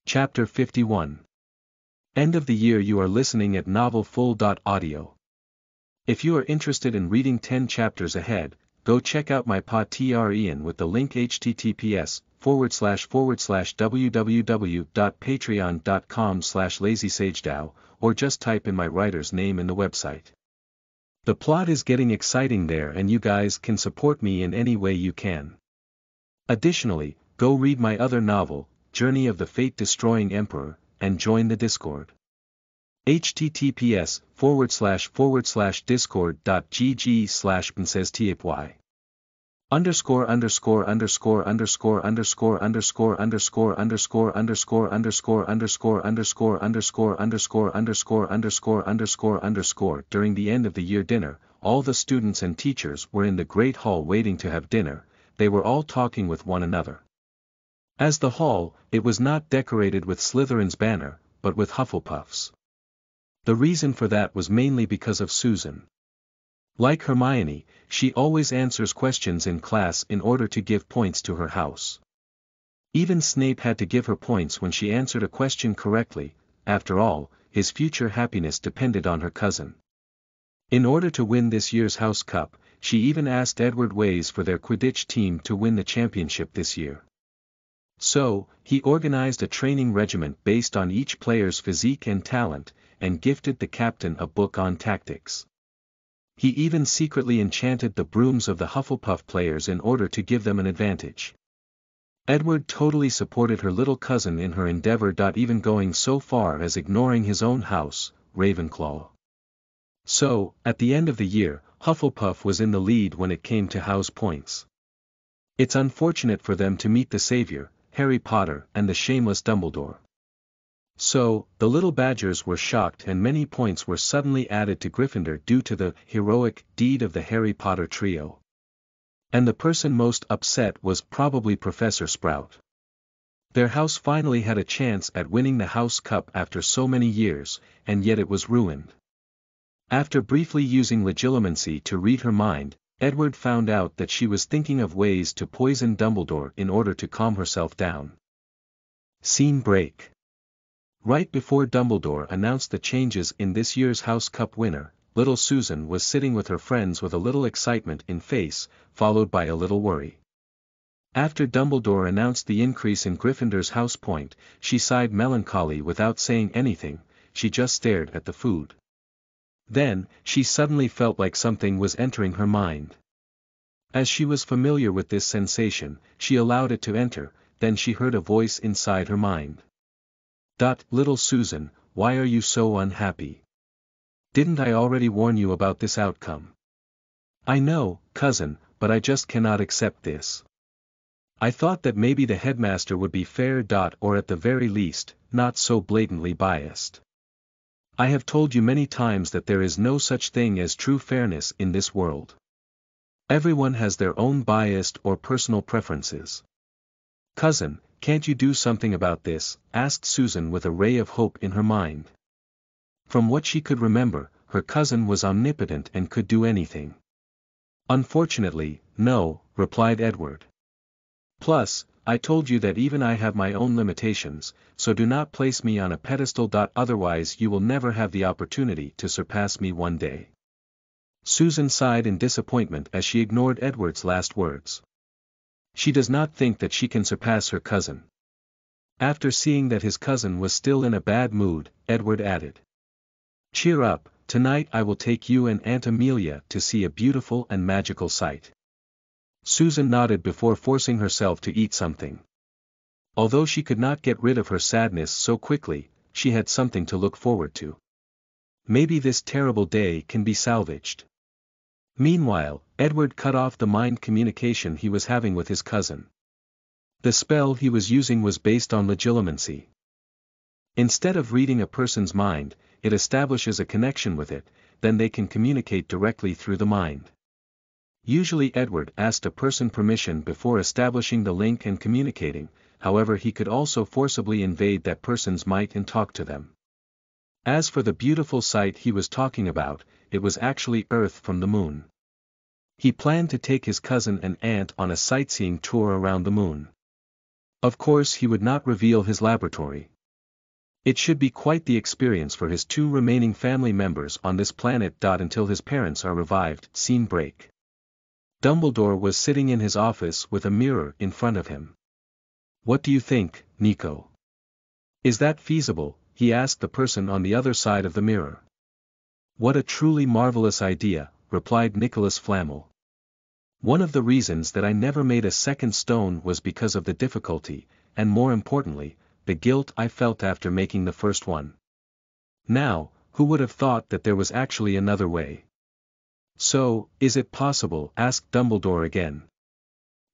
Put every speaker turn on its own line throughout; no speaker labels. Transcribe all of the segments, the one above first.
Chapter 51. End of the year. You are listening at novelfull.audio. If you are interested in reading 10 chapters ahead, go check out my Patreon with the link https://www.patreon.com/lazysagedao, or just type in my writer's name in the website. The plot is getting exciting there, and you guys can support me in any way you can. Additionally, go read my other novel, Journey of the Fate-Destroying Emperor, and join the Discord. https://discord.gg/princesstapy. _______________________________________________________________________________________ During the end of the year dinner, all the students and teachers were in the great hall waiting to have dinner. They were all talking with one another. As the hall, it was not decorated with Slytherin's banner, but with Hufflepuff's. The reason for that was mainly because of Susan. Like Hermione, she always answers questions in class in order to give points to her house. Even Snape had to give her points when she answered a question correctly. After all, his future happiness depended on her cousin. In order to win this year's House Cup, she even asked Edward Ways for their Quidditch team to win the championship this year. So, he organized a training regiment based on each player's physique and talent, and gifted the captain a book on tactics. He even secretly enchanted the brooms of the Hufflepuff players in order to give them an advantage. Edward totally supported her little cousin in her endeavor, even going so far as ignoring his own house, Ravenclaw. So, at the end of the year, Hufflepuff was in the lead when it came to house points. It's unfortunate for them to meet the savior, Harry Potter, and the shameless Dumbledore. So, the little Badgers were shocked, and many points were suddenly added to Gryffindor due to the heroic deed of the Harry Potter trio. And the person most upset was probably Professor Sprout. Their house finally had a chance at winning the House Cup after so many years, and yet it was ruined. After briefly using legilimency to read her mind, Edward found out that she was thinking of ways to poison Dumbledore in order to calm herself down. Scene break. Right before Dumbledore announced the changes in this year's House Cup winner, little Susan was sitting with her friends with a little excitement in face, followed by a little worry. After Dumbledore announced the increase in Gryffindor's house point, she sighed melancholy without saying anything. She just stared at the food. Then, she suddenly felt like something was entering her mind. As she was familiar with this sensation, she allowed it to enter. Then she heard a voice inside her mind. Little Susan, why are you so unhappy? Didn't I already warn you about this outcome? I know, cousin, but I just cannot accept this. I thought that maybe the headmaster would be fair. Or at the very least, not so blatantly biased. I have told you many times that there is no such thing as true fairness in this world. Everyone has their own biased or personal preferences. Cousin, can't you do something about this? Asked Susan with a ray of hope in her mind. From what she could remember, her cousin was omnipotent and could do anything. Unfortunately, no, replied Edward. Plus, I told you that even I have my own limitations, so do not place me on a pedestal. Otherwise you will never have the opportunity to surpass me one day. Susan sighed in disappointment as she ignored Edward's last words. She does not think that she can surpass her cousin. After seeing that his cousin was still in a bad mood, Edward added. Cheer up, tonight I will take you and Aunt Amelia to see a beautiful and magical sight. Susan nodded before forcing herself to eat something. Although she could not get rid of her sadness so quickly, she had something to look forward to. Maybe this terrible day can be salvaged. Meanwhile, Edward cut off the mind communication he was having with his cousin. The spell he was using was based on legilimency. Instead of reading a person's mind, it establishes a connection with it, then they can communicate directly through the mind. Usually Edward asked a person permission before establishing the link and communicating, however he could also forcibly invade that person's mind and talk to them. As for the beautiful sight he was talking about, it was actually Earth from the moon. He planned to take his cousin and aunt on a sightseeing tour around the moon. Of course he would not reveal his laboratory, It should be quite the experience for his two remaining family members on this planet. Until his parents are revived. Scene break. Dumbledore was sitting in his office with a mirror in front of him. What do you think, Nico? Is that feasible? He asked the person on the other side of the mirror. What a truly marvelous idea, replied Nicholas Flamel. One of the reasons that I never made a second stone was because of the difficulty, and more importantly, the guilt I felt after making the first one. Now, who would have thought that there was actually another way? So, is it possible? Asked Dumbledore again.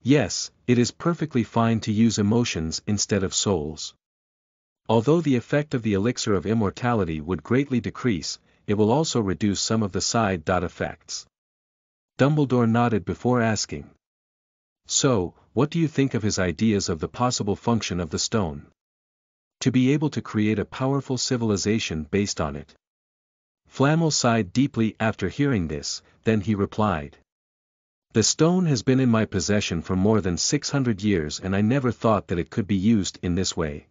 Yes, it is perfectly fine to use emotions instead of souls. Although the effect of the elixir of immortality would greatly decrease, it will also reduce some of the side effects. Dumbledore nodded before asking. So, what do you think of his ideas of the possible function of the stone? To be able to create a powerful civilization based on it. Flamel sighed deeply after hearing this, then he replied. The stone has been in my possession for more than 600 years and I never thought that it could be used in this way.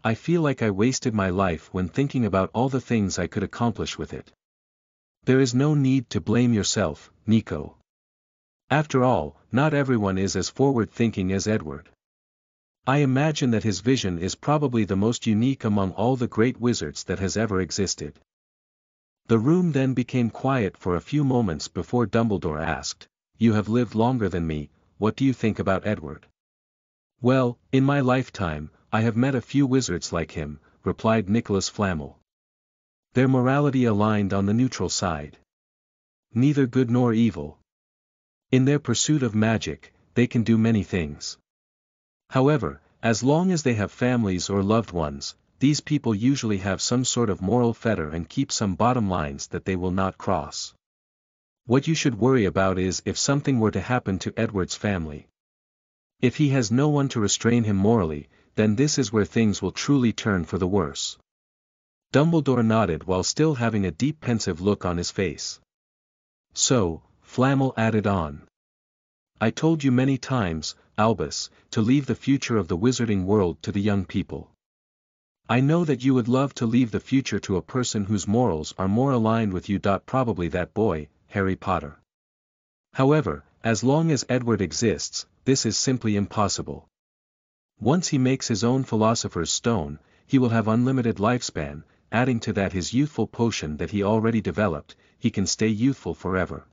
I feel like I wasted my life when thinking about all the things I could accomplish with it. There is no need to blame yourself, Nico. After all, not everyone is as forward-thinking as Edward. I imagine that his vision is probably the most unique among all the great wizards that has ever existed. The room then became quiet for a few moments before Dumbledore asked, You have lived longer than me, what do you think about Edward? Well, in my lifetime, I have met a few wizards like him, replied Nicholas Flamel. Their morality aligned on the neutral side. Neither good nor evil. In their pursuit of magic, they can do many things. However, as long as they have families or loved ones, these people usually have some sort of moral fetter and keep some bottom lines that they will not cross. What you should worry about is if something were to happen to Edward's family. If he has no one to restrain him morally, then this is where things will truly turn for the worse. Dumbledore nodded while still having a deep pensive look on his face. So, Flamel added on. I told you many times, Albus, to leave the future of the wizarding world to the young people. I know that you would love to leave the future to a person whose morals are more aligned with you. Probably that boy, Harry Potter. However, as long as Edward exists, this is simply impossible. Once he makes his own Philosopher's Stone, he will have unlimited lifespan, adding to that his youthful potion that he already developed, he can stay youthful forever.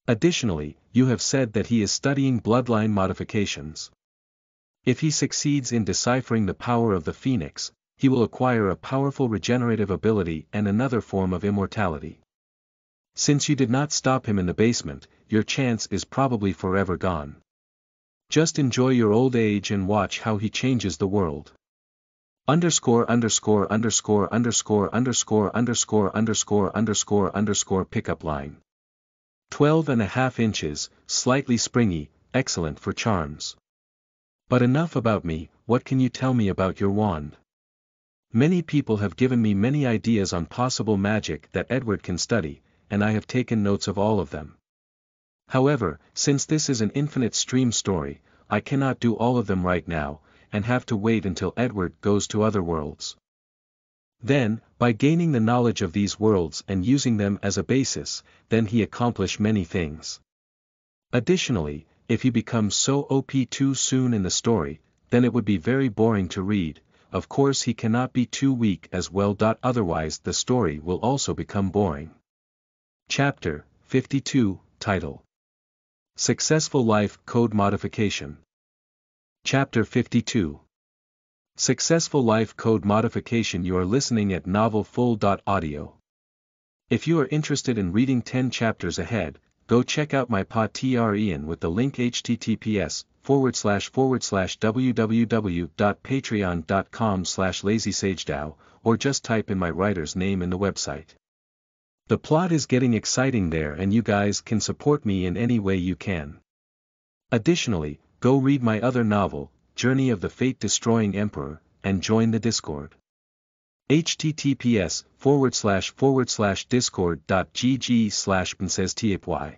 Additionally, you have said that he is studying bloodline modifications. If he succeeds in deciphering the power of the Phoenix, he will acquire a powerful regenerative ability and another form of immortality. Since you did not stop him in the basement, your chance is probably forever gone. Just enjoy your old age and watch how he changes the world. Pickup line. 12.5 inches, slightly springy, excellent for charms. But enough about me, what can you tell me about your wand? Many people have given me many ideas on possible magic that Edward can study, and I have taken notes of all of them. However, since this is an infinite stream story, I cannot do all of them right now, and have to wait until Edward goes to other worlds. Then, by gaining the knowledge of these worlds and using them as a basis, then he accomplish many things. Additionally, if he becomes so OP too soon in the story, then it would be very boring to read. Of course he cannot be too weak as well. Otherwise the story will also become boring. Chapter 52, Title: Successful Life Code Modification. Chapter 52. Successful Life Code Modification. You are listening at novelfull.audio. If you are interested in reading 10 chapters ahead, go check out my Patreon with the link https://www.patreon.com/lazysagedao, or just type in my writer's name in the website. The plot is getting exciting there and you guys can support me in any way you can. Additionally, go read my other novel, Journey of the Fate-Destroying Emperor, and join the Discord. https://discord.gg/princesstapy.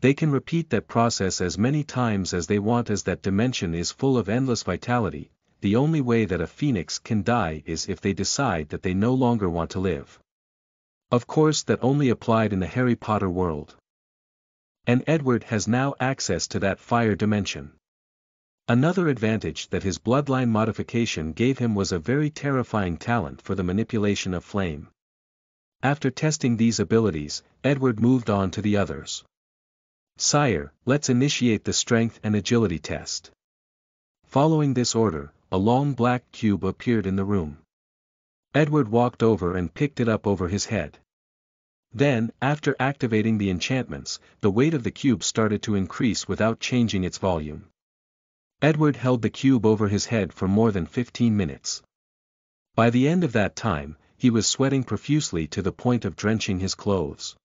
They can repeat that process as many times as they want, as that dimension is full of endless vitality. The only way that a phoenix can die is if they decide that they no longer want to live. Of course, that only applied in the Harry Potter world. And Edward has now access to that fire dimension. Another advantage that his bloodline modification gave him was a very terrifying talent for the manipulation of flame. After testing these abilities, Edward moved on to the others. "Sire, let's initiate the strength and agility test." Following this order, a long black cube appeared in the room. Edward walked over and picked it up over his head. Then, after activating the enchantments, the weight of the cube started to increase without changing its volume. Edward held the cube over his head for more than 15 minutes. By the end of that time, he was sweating profusely to the point of drenching his clothes.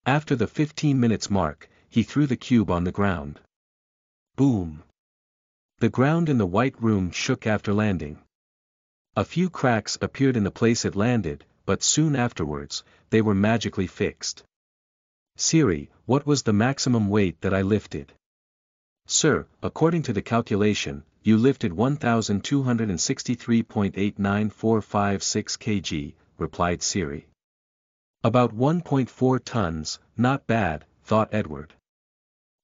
After the 15 minutes mark, he threw the cube on the ground. Boom! The ground in the White Room shook after landing. A few cracks appeared in the place it landed, but soon afterwards, they were magically fixed. "Siri, what was the maximum weight that I lifted?" "Sir, according to the calculation, you lifted 1,263.894556 kg, replied Siri. "About 1.4 tons, not bad," thought Edward.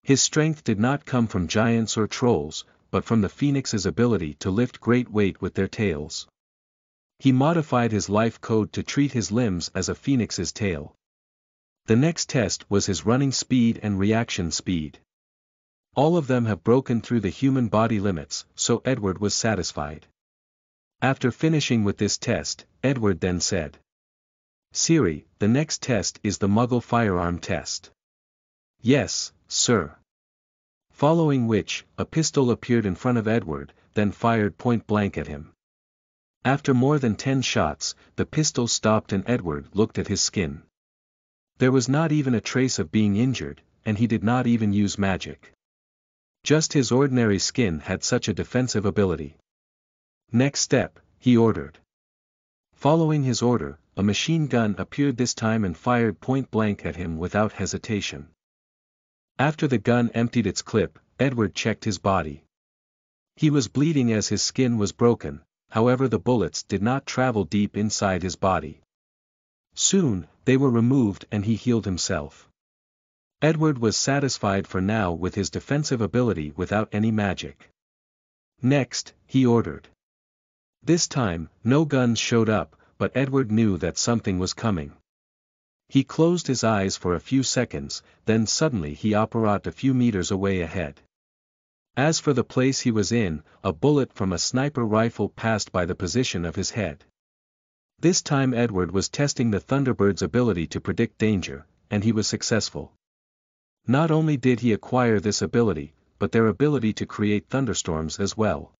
His strength did not come from giants or trolls, but from the phoenix's ability to lift great weight with their tails. He modified his life code to treat his limbs as a phoenix's tail. The next test was his running speed and reaction speed. All of them have broken through the human body limits, so Edward was satisfied. After finishing with this test, Edward then said, "Siri, the next test is the Muggle firearm test." "Yes, sir." Following which, a pistol appeared in front of Edward, then fired point blank at him. After more than 10 shots, the pistol stopped and Edward looked at his skin. There was not even a trace of being injured, and he did not even use magic. Just his ordinary skin had such a defensive ability. "Next step," he ordered. Following his order, a machine gun appeared this time and fired point blank at him without hesitation. After the gun emptied its clip, Edward checked his body. He was bleeding as his skin was broken, however the bullets did not travel deep inside his body. Soon, they were removed and he healed himself. Edward was satisfied for now with his defensive ability without any magic. Next, he ordered. This time, no guns showed up, but Edward knew that something was coming. He closed his eyes for a few seconds, then suddenly he apparat a few meters away ahead. As for the place he was in, a bullet from a sniper rifle passed by the position of his head. This time Edward was testing the Thunderbird's ability to predict danger, and he was successful. Not only did he acquire this ability, but their ability to create thunderstorms as well.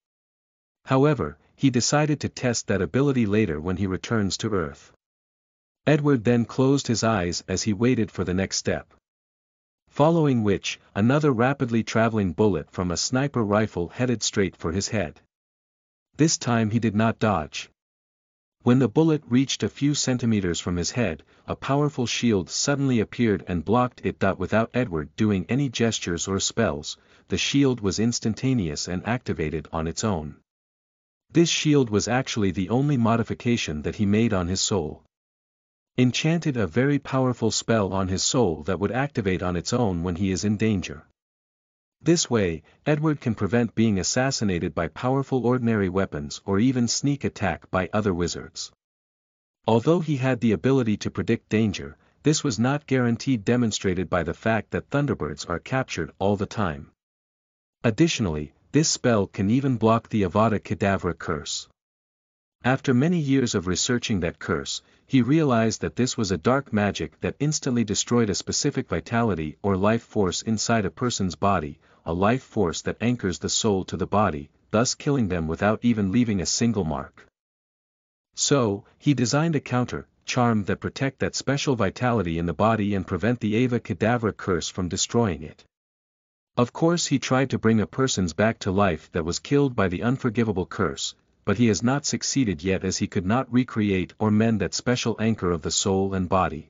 However, he decided to test that ability later when he returns to Earth. Edward then closed his eyes as he waited for the next step. Following which, another rapidly traveling bullet from a sniper rifle headed straight for his head. This time he did not dodge. When the bullet reached a few centimeters from his head, a powerful shield suddenly appeared and blocked it. Without Edward doing any gestures or spells, the shield was instantaneous and activated on its own. This shield was actually the only modification that he made on his soul. Enchanted a very powerful spell on his soul that would activate on its own when he is in danger. This way, Edward can prevent being assassinated by powerful ordinary weapons or even sneak attack by other wizards. Although he had the ability to predict danger, this was not guaranteed, demonstrated by the fact that Thunderbirds are captured all the time. Additionally, this spell can even block the Avada Kedavra curse. After many years of researching that curse, he realized that this was a dark magic that instantly destroyed a specific vitality or life force inside a person's body, a life force that anchors the soul to the body, thus killing them without even leaving a single mark. So, he designed a counter-charm that protect that special vitality in the body and prevent the Avada Kedavra curse from destroying it. Of course he tried to bring a person's back to life that was killed by the unforgivable curse, but he has not succeeded yet as he could not recreate or mend that special anchor of the soul and body.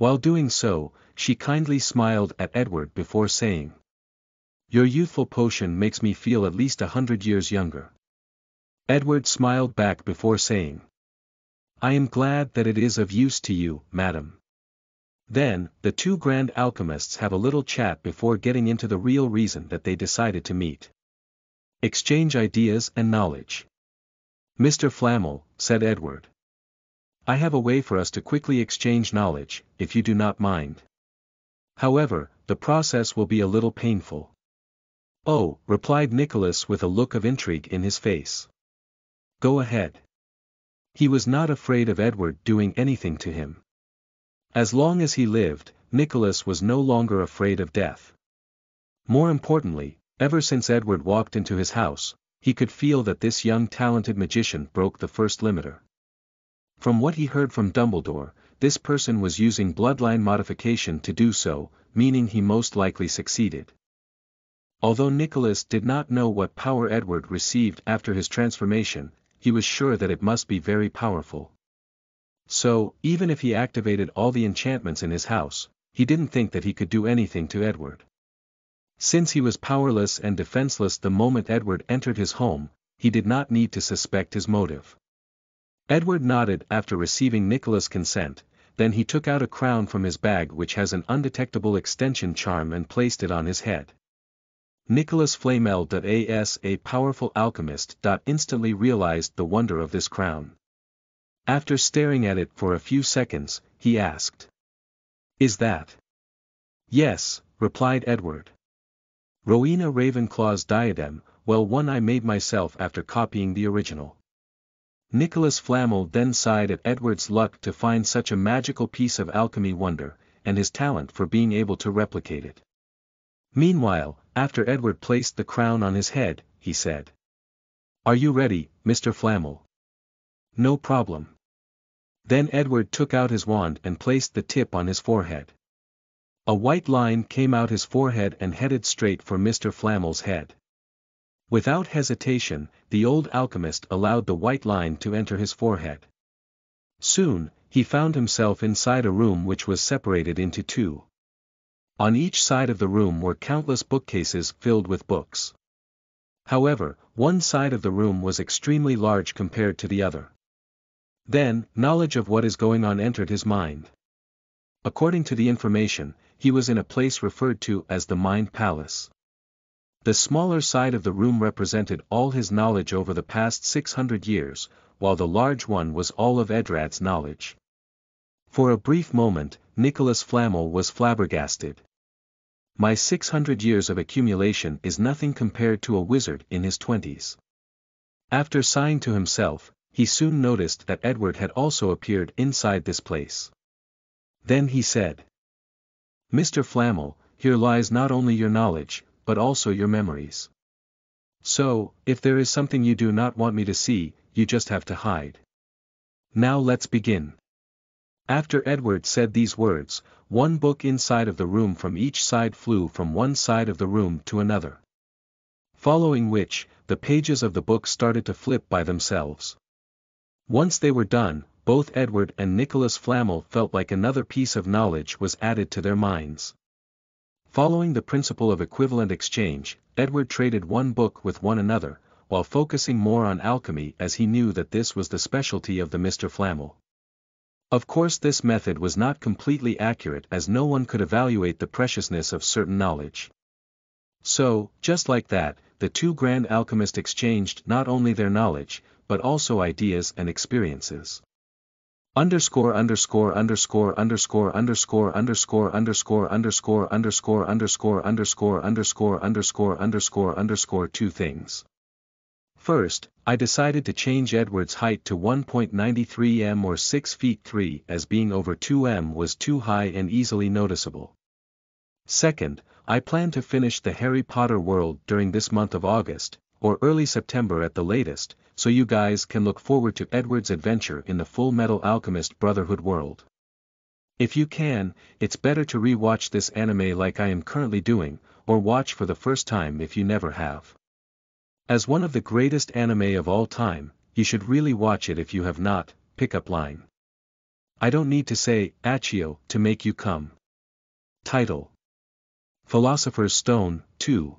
While doing so, she kindly smiled at Edward before saying, "Your youthful potion makes me feel at least 100 years younger." Edward smiled back before saying, "I am glad that it is of use to you, madam." Then, the two grand alchemists have a little chat before getting into the real reason that they decided to meet. Exchange ideas and knowledge. "Mr. Flamel," said Edward, "I have a way for us to quickly exchange knowledge, if you do not mind. However, the process will be a little painful." "Oh," replied Nicholas with a look of intrigue in his face. "Go ahead." He was not afraid of Edward doing anything to him. As long as he lived, Nicholas was no longer afraid of death. More importantly, ever since Edward walked into his house, he could feel that this young talented magician broke the first limiter. From what he heard from Dumbledore, this person was using bloodline modification to do so, meaning he most likely succeeded. Although Nicholas did not know what power Edward received after his transformation, he was sure that it must be very powerful. So, even if he activated all the enchantments in his house, he didn't think that he could do anything to Edward. Since he was powerless and defenseless the moment Edward entered his home, he did not need to suspect his motive. Edward nodded after receiving Nicholas' consent, then he took out a crown from his bag which has an undetectable extension charm and placed it on his head. Nicholas Flamel, as a powerful alchemist, instantly realized the wonder of this crown. After staring at it for a few seconds, he asked, "Is that?" "Yes," replied Edward. "Rowena Ravenclaw's diadem, well, one I made myself after copying the original." Nicholas Flamel then sighed at Edward's luck to find such a magical piece of alchemy wonder, and his talent for being able to replicate it. Meanwhile, after Edward placed the crown on his head, he said, "Are you ready, Mr. Flamel?" "No problem." Then Edward took out his wand and placed the tip on his forehead. A white line came out his forehead and headed straight for Mr. Flamel's head. Without hesitation, the old alchemist allowed the white line to enter his forehead. Soon, he found himself inside a room which was separated into two. On each side of the room were countless bookcases filled with books. However, one side of the room was extremely large compared to the other. Then, knowledge of what is going on entered his mind. According to the information, he was in a place referred to as the Mind Palace. The smaller side of the room represented all his knowledge over the past 600 years, while the large one was all of Edrad's knowledge. For a brief moment, Nicholas Flamel was flabbergasted. My 600 years of accumulation is nothing compared to a wizard in his 20s. After sighing to himself, he soon noticed that Edward had also appeared inside this place. Then he said, "Mr. Flamel, here lies not only your knowledge, but also your memories. So, if there is something you do not want me to see, you just have to hide. Now let's begin." After Edward said these words, one book inside of the room from each side flew from one side of the room to another. Following which, the pages of the book started to flip by themselves. Once they were done, both Edward and Nicholas Flamel felt like another piece of knowledge was added to their minds. Following the principle of equivalent exchange, Edward traded one book with one another, while focusing more on alchemy as he knew that this was the specialty of the Mr. Flamel. Of course this method was not completely accurate as no one could evaluate the preciousness of certain knowledge. So, just like that, the two grand alchemists exchanged not only their knowledge, but also ideas and experiences. Underscore underscore underscore underscore underscore underscore underscore underscore underscore underscore underscore underscore underscore underscore underscore two things. First, I decided to change Edward's height to 1.93 m or 6 feet 3 as being over 2 m was too high and easily noticeable. Second, I plan to finish the Harry Potter world during this month of August, or early September at the latest, so you guys can look forward to Edward's adventure in the Full Metal Alchemist Brotherhood world. If you can, it's better to re-watch this anime like I am currently doing, or watch for the first time if you never have. As one of the greatest anime of all time, you should really watch it if you have not. Pickup line. I don't need to say, Accio, to make you come. Title: Philosopher's Stone, 2.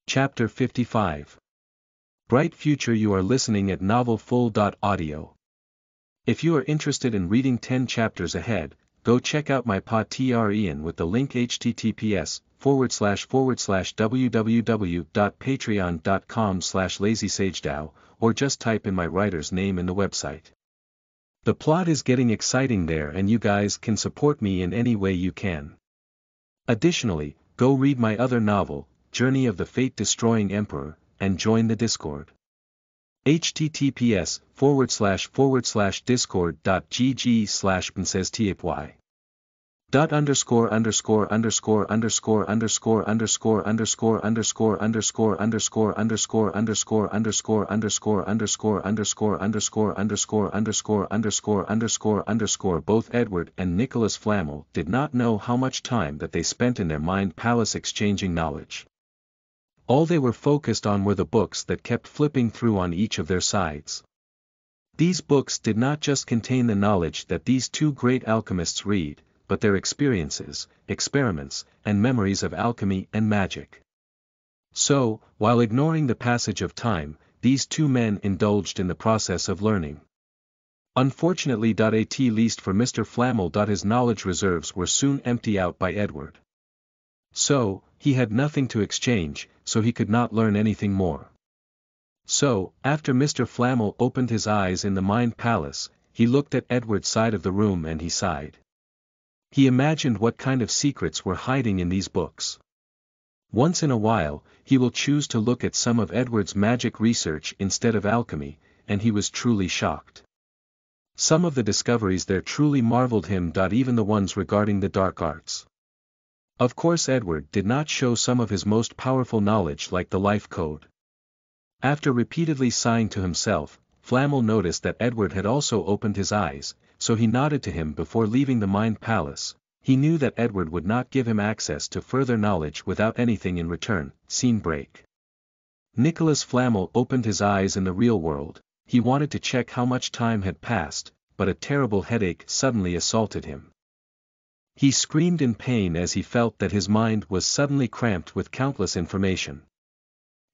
Chapter 55. Bright Future. You are listening at novelfull.audio. If you are interested in reading 10 chapters ahead, go check out my Patreon with the link https://www.patreon.com/lazysagedao, or just type in my writer's name in the website. The plot is getting exciting there, and you guys can support me in any way you can. Additionally, go read my other novel, Journey of the Fate-Destroying Emperor, and join the Discord. https://discord.gg/princesstpy. Both Edward and Nicholas Flamel did not know how much time that they spent in their mind palace exchanging knowledge. All they were focused on were the books that kept flipping through on each of their sides. These books did not just contain the knowledge that these two great alchemists read, but their experiences, experiments, and memories of alchemy and magic. So, while ignoring the passage of time, these two men indulged in the process of learning. Unfortunately, at least for Mr. Flamel, his knowledge reserves were soon empty out by Edward. So, he had nothing to exchange, so he could not learn anything more. So, after Mr. Flamel opened his eyes in the Mind Palace, he looked at Edward's side of the room and he sighed. He imagined what kind of secrets were hiding in these books. Once in a while, he will choose to look at some of Edward's magic research instead of alchemy, and he was truly shocked. Some of the discoveries there truly marveled him. Even the ones regarding the dark arts. Of course, Edward did not show some of his most powerful knowledge like the life code. After repeatedly sighing to himself, Flamel noticed that Edward had also opened his eyes, so he nodded to him before leaving the Mind Palace. He knew that Edward would not give him access to further knowledge without anything in return. Scene break. Nicholas Flamel opened his eyes in the real world. He wanted to check how much time had passed, but a terrible headache suddenly assaulted him. He screamed in pain as he felt that his mind was suddenly cramped with countless information.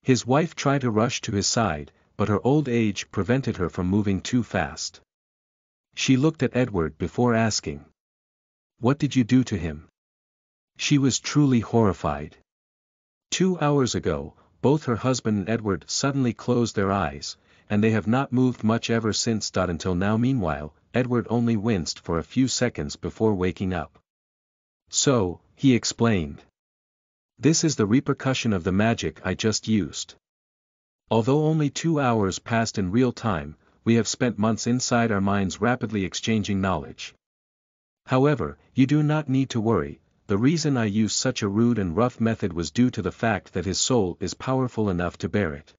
His wife tried to rush to his side, but her old age prevented her from moving too fast. She looked at Edward before asking, "What did you do to him?" She was truly horrified. 2 hours ago, both her husband and Edward suddenly closed their eyes, and they have not moved much ever since. Until now. Meanwhile, Edward only winced for a few seconds before waking up. So, he explained. This is the repercussion of the magic I just used. Although only 2 hours passed in real time, we have spent months inside our minds rapidly exchanging knowledge. However, you do not need to worry. The reason I used such a rude and rough method was due to the fact that his soul is powerful enough to bear it.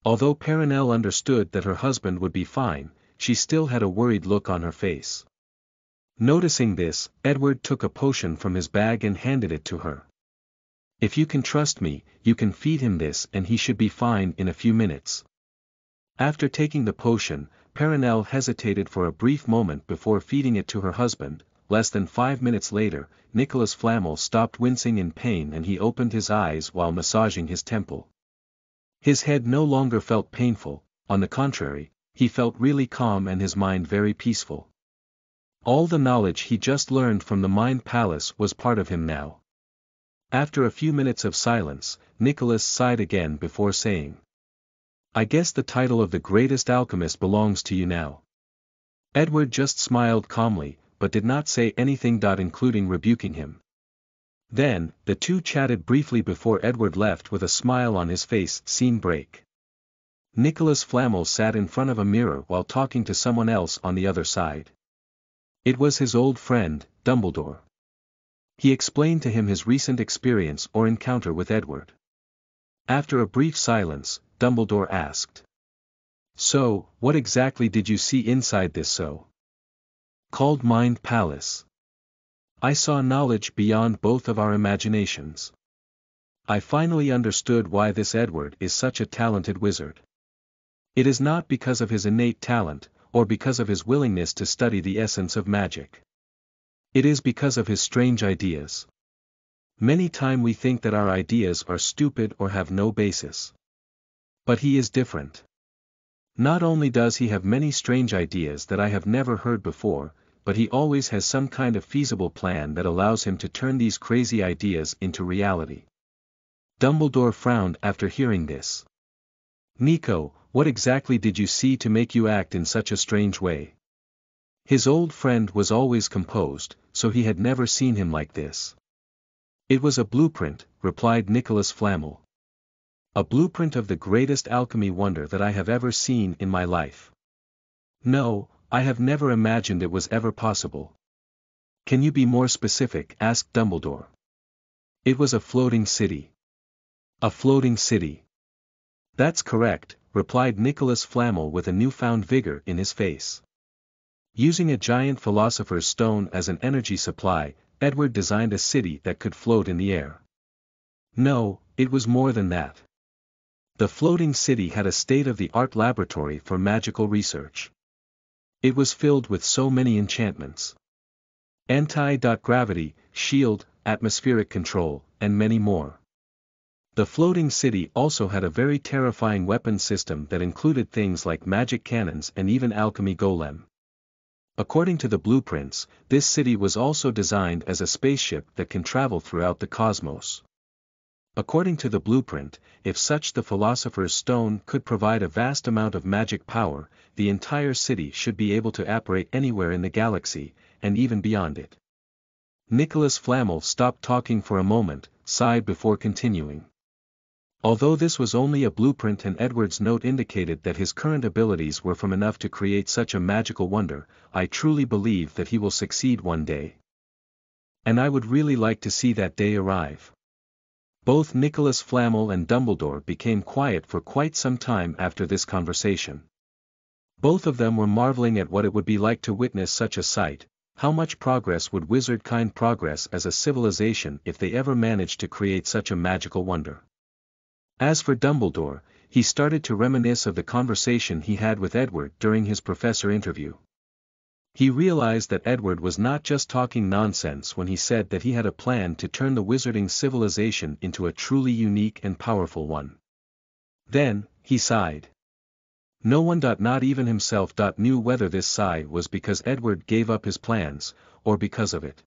Although Perenelle understood that her husband would be fine, she still had a worried look on her face. Noticing this, Edward took a potion from his bag and handed it to her. If you can trust me, you can feed him this and he should be fine in a few minutes. After taking the potion, Perenelle hesitated for a brief moment before feeding it to her husband. Less than 5 minutes later, Nicholas Flamel stopped wincing in pain and he opened his eyes while massaging his temple. His head no longer felt painful, on the contrary, he felt really calm and his mind very peaceful. All the knowledge he just learned from the Mind Palace was part of him now. After a few minutes of silence, Nicholas sighed again before saying, "I guess the title of the greatest alchemist belongs to you now." Edward just smiled calmly, but did not say anything. Including rebuking him. Then, the two chatted briefly before Edward left with a smile on his face. Scene break. Nicholas Flamel sat in front of a mirror while talking to someone else on the other side. It was his old friend, Dumbledore. He explained to him his recent experience or encounter with Edward. After a brief silence, Dumbledore asked, "So, what exactly did you see inside this so-called Mind Palace?" "I saw knowledge beyond both of our imaginations. I finally understood why this Edward is such a talented wizard. It is not because of his innate talent, or because of his willingness to study the essence of magic. It is because of his strange ideas. Many times we think that our ideas are stupid or have no basis. But he is different. Not only does he have many strange ideas that I have never heard before, but he always has some kind of feasible plan that allows him to turn these crazy ideas into reality. Dumbledore frowned after hearing this. Nico, what exactly did you see to make you act in such a strange way? His old friend was always composed, so he had never seen him like this. It was a blueprint, replied Nicholas Flamel. A blueprint of the greatest alchemy wonder that I have ever seen in my life. No, I have never imagined it was ever possible. Can you be more specific? Asked Dumbledore. It was a floating city. A floating city. That's correct, replied Nicholas Flamel with a newfound vigor in his face. Using a giant philosopher's stone as an energy supply, Edward designed a city that could float in the air. No, it was more than that. The floating city had a state-of-the-art laboratory for magical research. It was filled with so many enchantments. Anti-gravity, shield, atmospheric control, and many more. The floating city also had a very terrifying weapon system that included things like magic cannons and even alchemy golem. According to the blueprints, this city was also designed as a spaceship that can travel throughout the cosmos. According to the blueprint, if such the Philosopher's Stone could provide a vast amount of magic power, the entire city should be able to operate anywhere in the galaxy, and even beyond it. Nicholas Flamel stopped talking for a moment, sighed before continuing. Although this was only a blueprint and Edward's note indicated that his current abilities were from enough to create such a magical wonder, I truly believe that he will succeed one day. And I would really like to see that day arrive. Both Nicholas Flamel and Dumbledore became quiet for quite some time after this conversation. Both of them were marveling at what it would be like to witness such a sight. How much progress would wizardkind progress as a civilization if they ever managed to create such a magical wonder? As for Dumbledore, he started to reminisce of the conversation he had with Edward during his professor interview. He realized that Edward was not just talking nonsense when he said that he had a plan to turn the wizarding civilization into a truly unique and powerful one. Then, he sighed. No one, not even himself, knew whether this sigh was because Edward gave up his plans, or because of it.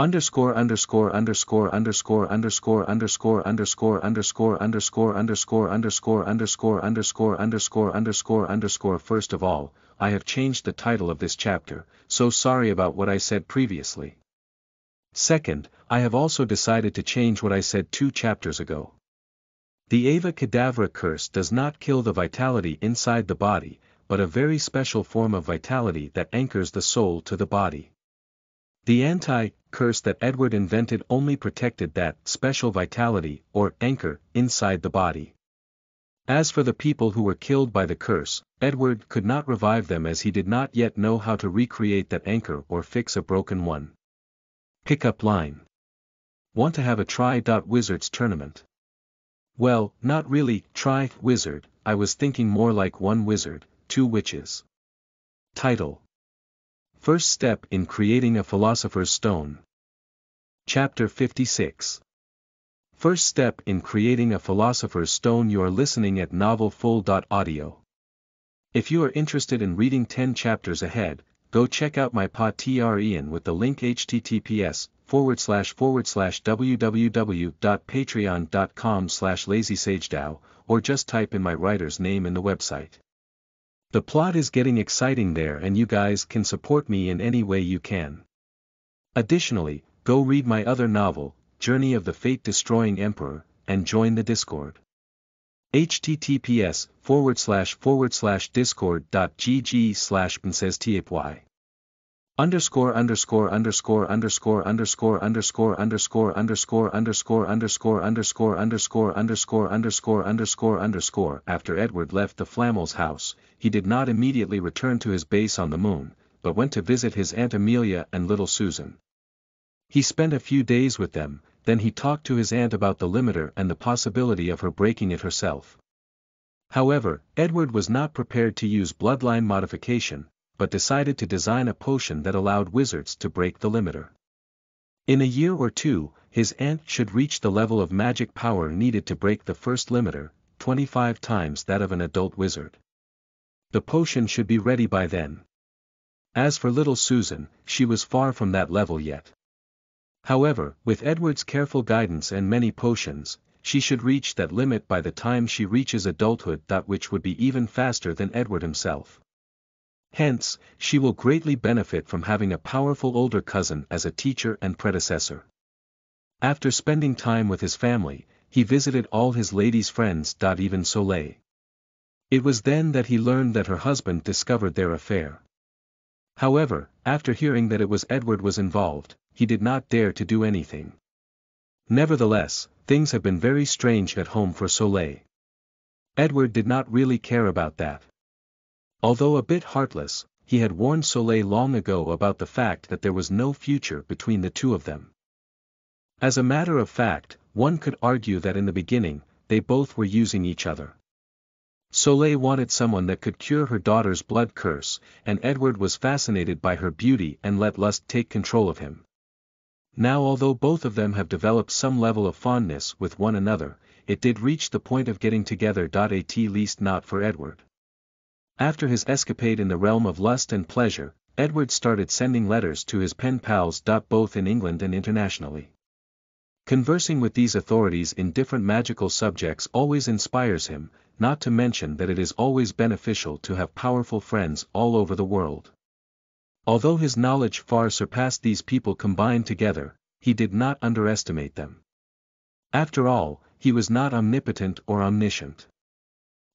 Underscore underscore underscore underscore underscore underscore underscore underscore underscore underscore underscore underscore underscore underscore underscore underscore. First of all, I have changed the title of this chapter, so sorry about what I said previously. Second, I have also decided to change what I said 2 chapters ago. The Ava Kedavra curse does not kill the vitality inside the body, but a very special form of vitality that anchors the soul to the body. The anti-curse that Edward invented only protected that special vitality, or anchor, inside the body. As for the people who were killed by the curse, Edward could not revive them as he did not yet know how to recreate that anchor or fix a broken one. Pickup line. Want to have a Try.Wizards tournament? Well, not really, try wizard, I was thinking more like 1 wizard, 2 witches. Title. First step in creating a philosopher's stone. Chapter 56. First step in creating a philosopher's stone. You are listening at novelfull.audio. If you are interested in reading 10 chapters ahead, go check out my Patreon with the link https://www.patreon.com/lazysagedao, or just type in my writer's name in the website. The plot is getting exciting there and you guys can support me in any way you can. Additionally, go read my other novel, Journey of the Fate-Destroying Emperor, and join the Discord. https://discord.gg/pnsestapy. Underscore underscore underscore underscore underscore underscore underscore underscore underscore underscore underscore underscore underscore underscore underscore underscore. After Edward left the Flamel's house, he did not immediately return to his base on the moon, but went to visit his Aunt Amelia and little Susan. He spent a few days with them, then he talked to his aunt about the limiter and the possibility of her breaking it herself. However, Edward was not prepared to use bloodline modification, but decided to design a potion that allowed wizards to break the limiter. In a year or two, his aunt should reach the level of magic power needed to break the first limiter, 25 times that of an adult wizard. The potion should be ready by then. As for little Susan, she was far from that level yet. However, with Edward's careful guidance and many potions, she should reach that limit by the time she reaches adulthood, which would be even faster than Edward himself. Hence, she will greatly benefit from having a powerful older cousin as a teacher and predecessor. After spending time with his family, he visited all his lady's friends, even Soleil. It was then that he learned that her husband discovered their affair. However, after hearing that it was Edward was involved, he did not dare to do anything. Nevertheless, things have been very strange at home for Soleil. Edward did not really care about that. Although a bit heartless, he had warned Soleil long ago about the fact that there was no future between the two of them. As a matter of fact, one could argue that in the beginning, they both were using each other. Soleil wanted someone that could cure her daughter's blood curse, and Edward was fascinated by her beauty and let lust take control of him. Now, although both of them have developed some level of fondness with one another, it did reach the point of getting together, at least not for Edward. After his escapade in the realm of lust and pleasure, Edward started sending letters to his pen pals, both in England and internationally. Conversing with these authorities in different magical subjects always inspires him, not to mention that it is always beneficial to have powerful friends all over the world. Although his knowledge far surpassed these people combined together, he did not underestimate them. After all, he was not omnipotent or omniscient.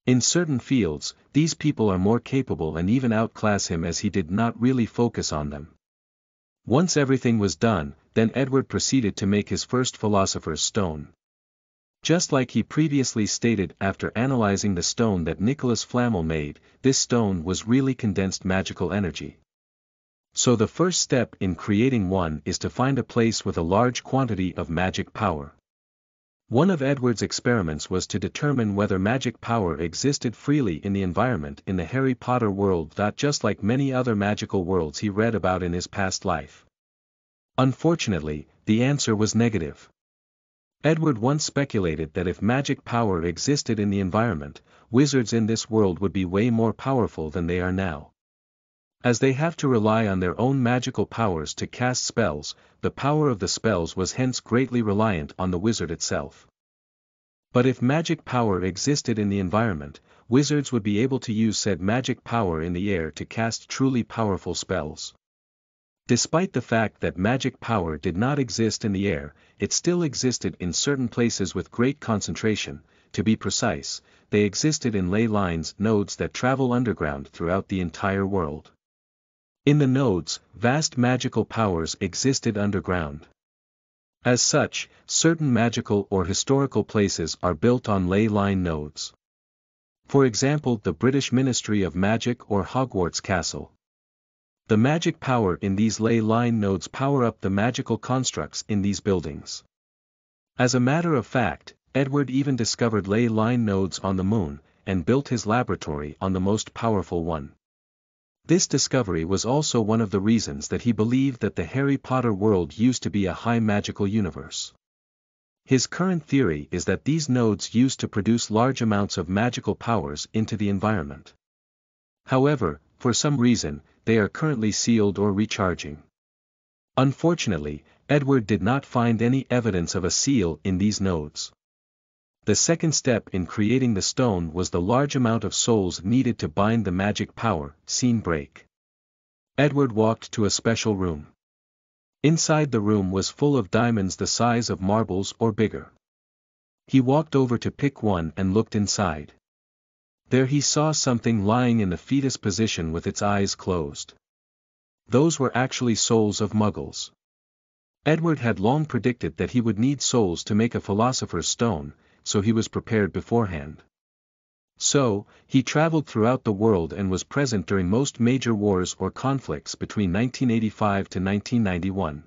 In certain fields, these people are more capable and even outclass him, as he did not really focus on them. Once everything was done, then Edward proceeded to make his first Philosopher's Stone. Just like he previously stated, after analyzing the stone that Nicholas Flamel made, this stone was really condensed magical energy. So the first step in creating one is to find a place with a large quantity of magic power. One of Edward's experiments was to determine whether magic power existed freely in the environment in the Harry Potter world, just like many other magical worlds he read about in his past life. Unfortunately, the answer was negative. Edward once speculated that if magic power existed in the environment, wizards in this world would be way more powerful than they are now. As they have to rely on their own magical powers to cast spells, the power of the spells was hence greatly reliant on the wizard itself. But if magic power existed in the environment, wizards would be able to use said magic power in the air to cast truly powerful spells. Despite the fact that magic power did not exist in the air, it still existed in certain places with great concentration. To be precise, they existed in ley lines, nodes that travel underground throughout the entire world. In the nodes, vast magical powers existed underground. As such, certain magical or historical places are built on ley line nodes. For example, the British Ministry of Magic or Hogwarts Castle. The magic power in these ley line nodes power up the magical constructs in these buildings. As a matter of fact, Edward even discovered ley line nodes on the moon, and built his laboratory on the most powerful one. This discovery was also one of the reasons that he believed that the Harry Potter world used to be a high magical universe. His current theory is that these nodes used to produce large amounts of magical powers into the environment. However, for some reason, they are currently sealed or recharging. Unfortunately, Edward did not find any evidence of a seal in these nodes. The second step in creating the stone was the large amount of souls needed to bind the magic power. Scene break. Edward walked to a special room. Inside the room was full of diamonds the size of marbles or bigger. He walked over to pick one and looked inside. There he saw something lying in the fetus position with its eyes closed. Those were actually souls of muggles. Edward had long predicted that he would need souls to make a Philosopher's Stone, so he was prepared beforehand. So, he traveled throughout the world and was present during most major wars or conflicts between 1985 to 1991.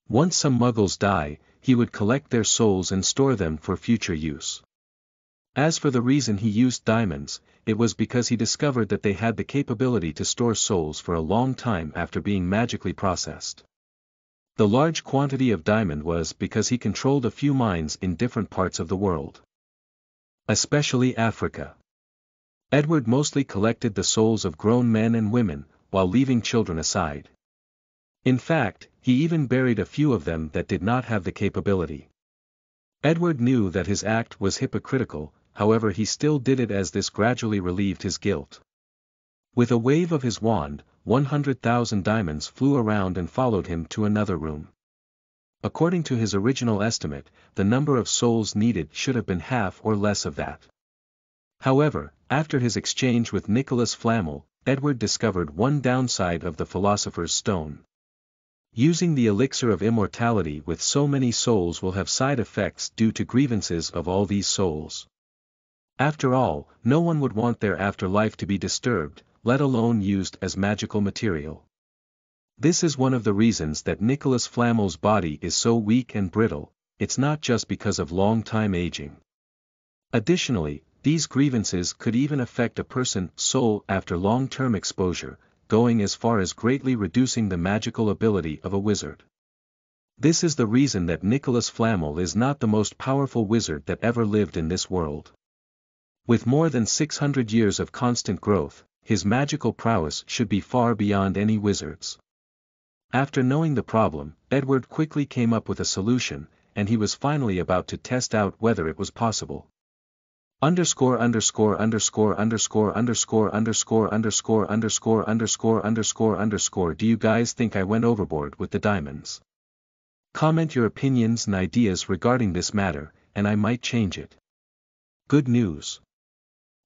Once some muggles die, he would collect their souls and store them for future use. As for the reason he used diamonds, it was because he discovered that they had the capability to store souls for a long time after being magically processed. The large quantity of diamond was because he controlled a few mines in different parts of the world. Especially Africa. Edward mostly collected the souls of grown men and women, while leaving children aside. In fact, he even buried a few of them that did not have the capability. Edward knew that his act was hypocritical, however he still did it as this gradually relieved his guilt. With a wave of his wand, 100,000 diamonds flew around and followed him to another room. According to his original estimate, the number of souls needed should have been half or less of that. However, after his exchange with Nicholas Flamel, Edward discovered one downside of the Philosopher's Stone. Using the elixir of immortality with so many souls will have side effects due to grievances of all these souls. After all, no one would want their afterlife to be disturbed, let alone used as magical material. This is one of the reasons that Nicholas Flamel's body is so weak and brittle. It's not just because of long time aging. Additionally, these grievances could even affect a person's soul after long-term exposure, going as far as greatly reducing the magical ability of a wizard. This is the reason that Nicholas Flamel is not the most powerful wizard that ever lived in this world. With more than 600 years of constant growth, his magical prowess should be far beyond any wizard's. After knowing the problem, Edward quickly came up with a solution, and he was finally about to test out whether it was possible. Do you guys think I went overboard with the diamonds? Comment your opinions and ideas regarding this matter, and I might change it. Good news.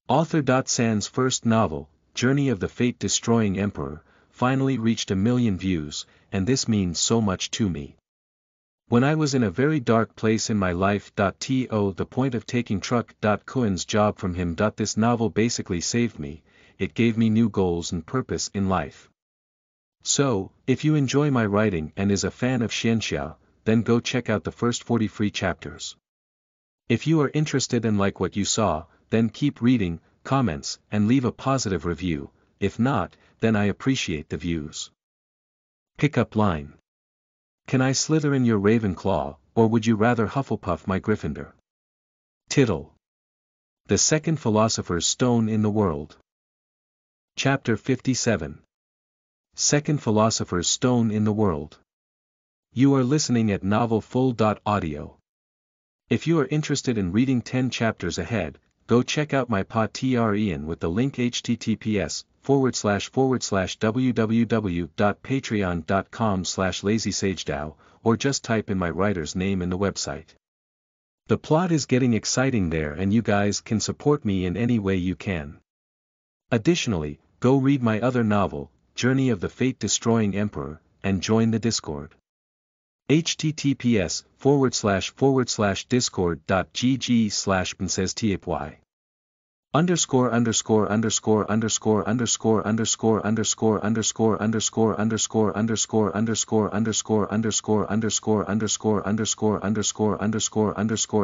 Author San's first novel, Journey of the Fate-Destroying Emperor, finally reached 1 million views, and this means so much to me. When I was in a very dark place in my life. The point of taking Truck. Cohen's job from him. This novel basically saved me, it gave me new goals and purpose in life. So, if you enjoy my writing and is a fan of Xianxia, then go check out the first 40 free chapters. If you are interested and like what you saw, then keep reading, comments, and leave a positive review. If not, then I appreciate the views. Pickup line. Can I Slytherin your Ravenclaw, or would you rather Hufflepuff my Gryffindor? Tittle. The Second Philosopher's Stone in the World. Chapter 57. Second Philosopher's Stone in the World. You are listening at novelfull.audio. If you are interested in reading 10 chapters ahead, go check out my Patreon with the link https://www.patreon.com/lazysagedao, or just type in my writer's name in the website. The plot is getting exciting there and you guys can support me in any way you can. Additionally, go read my other novel, Journey of the Fate-Destroying Emperor, and join the Discord. https://discord.gg/princesstapy.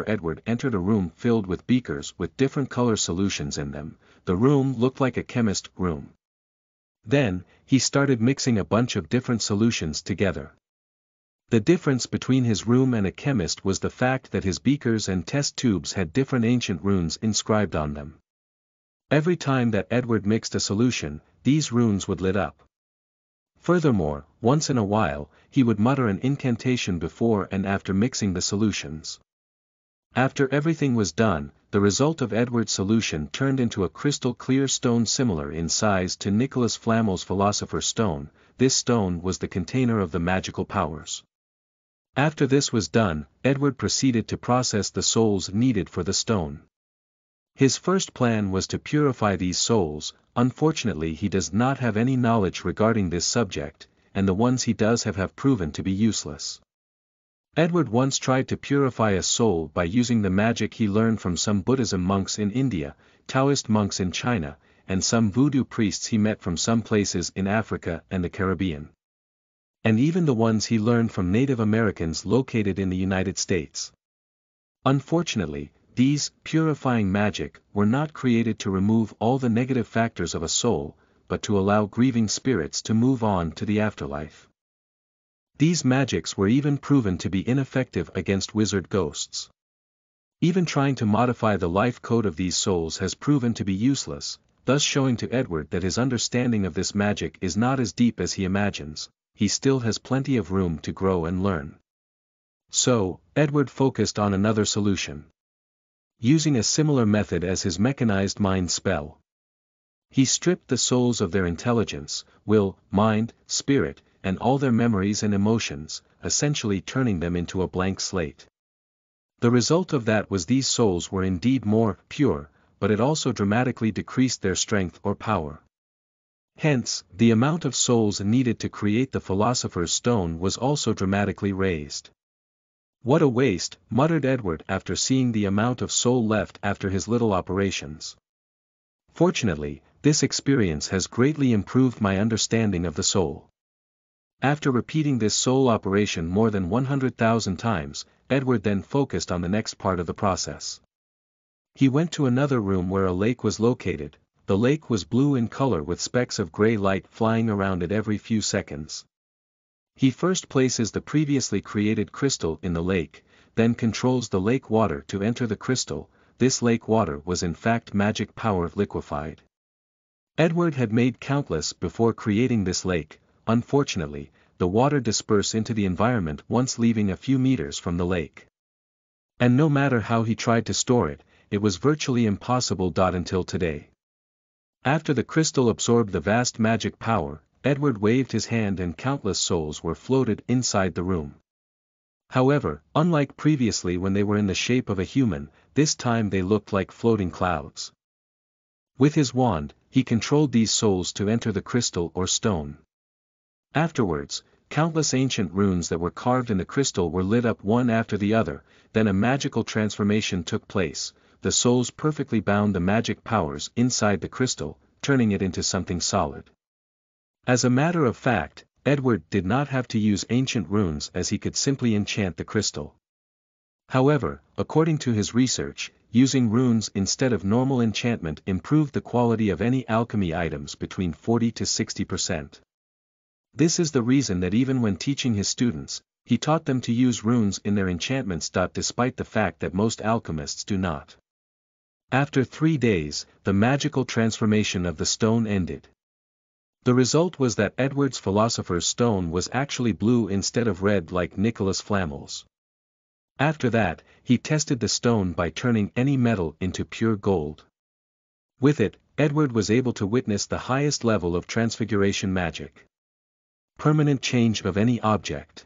Edward entered a room filled with beakers with different color solutions in them. The room looked like a chemist room. Then, he started mixing a bunch of different solutions together. The difference between his room and a chemist was the fact that his beakers and test tubes had different ancient runes inscribed on them. Every time that Edward mixed a solution, these runes would lit up. Furthermore, once in a while, he would mutter an incantation before and after mixing the solutions. After everything was done, the result of Edward's solution turned into a crystal-clear stone similar in size to Nicholas Flamel's Philosopher's Stone. This stone was the container of the magical powers. After this was done, Edward proceeded to process the souls needed for the stone. His first plan was to purify these souls. Unfortunately he does not have any knowledge regarding this subject, and the ones he does have proven to be useless. Edward once tried to purify a soul by using the magic he learned from some Buddhism monks in India, Taoist monks in China, and some voodoo priests he met from some places in Africa and the Caribbean. And even the ones he learned from Native Americans located in the United States. Unfortunately, these purifying magic were not created to remove all the negative factors of a soul, but to allow grieving spirits to move on to the afterlife. These magics were even proven to be ineffective against wizard ghosts. Even trying to modify the life code of these souls has proven to be useless, thus showing to Edward that his understanding of this magic is not as deep as he imagines. He still has plenty of room to grow and learn. So, Edward focused on another solution. Using a similar method as his mechanized mind spell, he stripped the souls of their intelligence, will, mind, spirit, and all their memories and emotions, essentially turning them into a blank slate. The result of that was these souls were indeed more pure, but it also dramatically decreased their strength or power. Hence, the amount of souls needed to create the Philosopher's Stone was also dramatically raised. What a waste, muttered Edward after seeing the amount of soul left after his little operations. Fortunately, this experience has greatly improved my understanding of the soul. After repeating this soul operation more than 100,000 times, Edward then focused on the next part of the process. He went to another room where a lake was located. The lake was blue in color with specks of gray light flying around it every few seconds. He first places the previously created crystal in the lake, then controls the lake water to enter the crystal. This lake water was in fact magic power liquefied. Edward had made countless before creating this lake. Unfortunately, the water dispersed into the environment once leaving a few meters from the lake. And no matter how he tried to store it, it was virtually impossible. Until today. After the crystal absorbed the vast magic power, Edward waved his hand and countless souls were floated inside the room. However, unlike previously when they were in the shape of a human, this time they looked like floating clouds. With his wand, he controlled these souls to enter the crystal or stone. Afterwards, countless ancient runes that were carved in the crystal were lit up one after the other, then a magical transformation took place. The souls perfectly bound the magic powers inside the crystal, turning it into something solid. As a matter of fact, Edward did not have to use ancient runes as he could simply enchant the crystal. However, according to his research, using runes instead of normal enchantment improved the quality of any alchemy items between 40 to 60%. This is the reason that even when teaching his students, he taught them to use runes in their enchantments. Despite the fact that most alchemists do not. After 3 days, the magical transformation of the stone ended. The result was that Edward's Philosopher's Stone was actually blue instead of red like Nicholas Flamel's. After that, he tested the stone by turning any metal into pure gold. With it, Edward was able to witness the highest level of transfiguration magic. Permanent change of any object.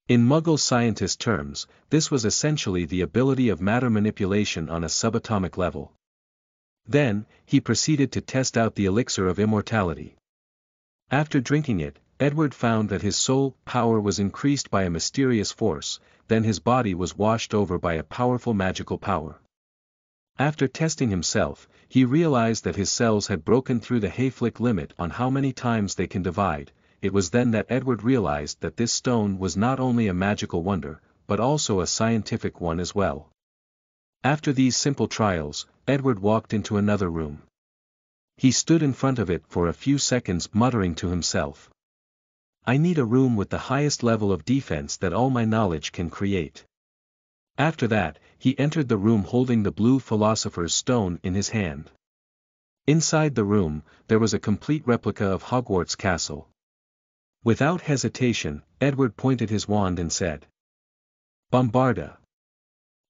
In Muggle scientist terms, this was essentially the ability of matter manipulation on a subatomic level. Then, he proceeded to test out the elixir of immortality. After drinking it, Edward found that his soul power was increased by a mysterious force, then his body was washed over by a powerful magical power. After testing himself, he realized that his cells had broken through the Hayflick limit on how many times they can divide. It was then that Edward realized that this stone was not only a magical wonder, but also a scientific one as well. After these simple trials, Edward walked into another room. He stood in front of it for a few seconds muttering to himself. I need a room with the highest level of defense that all my knowledge can create. After that, he entered the room holding the blue Philosopher's Stone in his hand. Inside the room, there was a complete replica of Hogwarts Castle. Without hesitation, Edward pointed his wand and said, Bombarda.